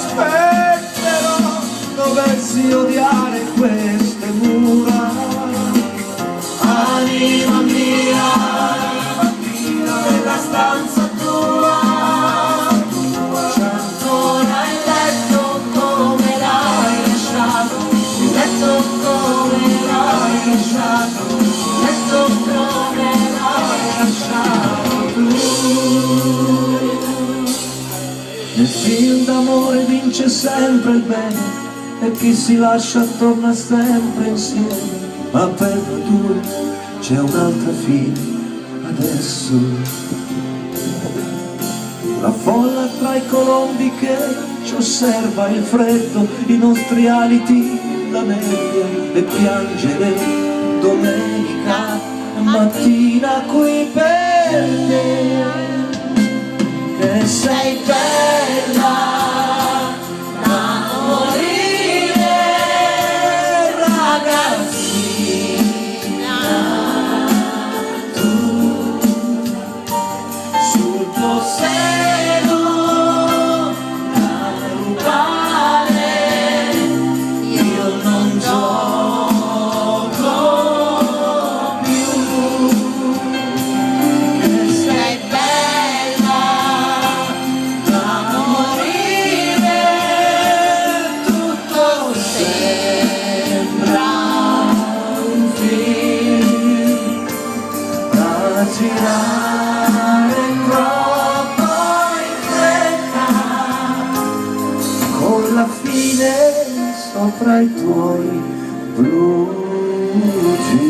aspetterò dovessi odiare queste mura. Anima mia, nella stanza tua c'è ancora il letto come l'hai lasciato, il letto come l'hai lasciato, il letto come l'hai lasciato tu. Nel film d'amore vince sempre il bene e chi si lascia torna sempre insieme, ma per tu c'è un'altra fine adesso. La folla tra i colombi che ci osserva, il freddo, i nostri aliti, la nebbia e piangere domenica mattina qui per te, che sei bella da morire ragazzina, tu sul tuo seno da rubare io non gioco più, che sei bella da morire, tutto sembra un film da girare troppo in fretta, con la fine sopra i tuoi blu jeans.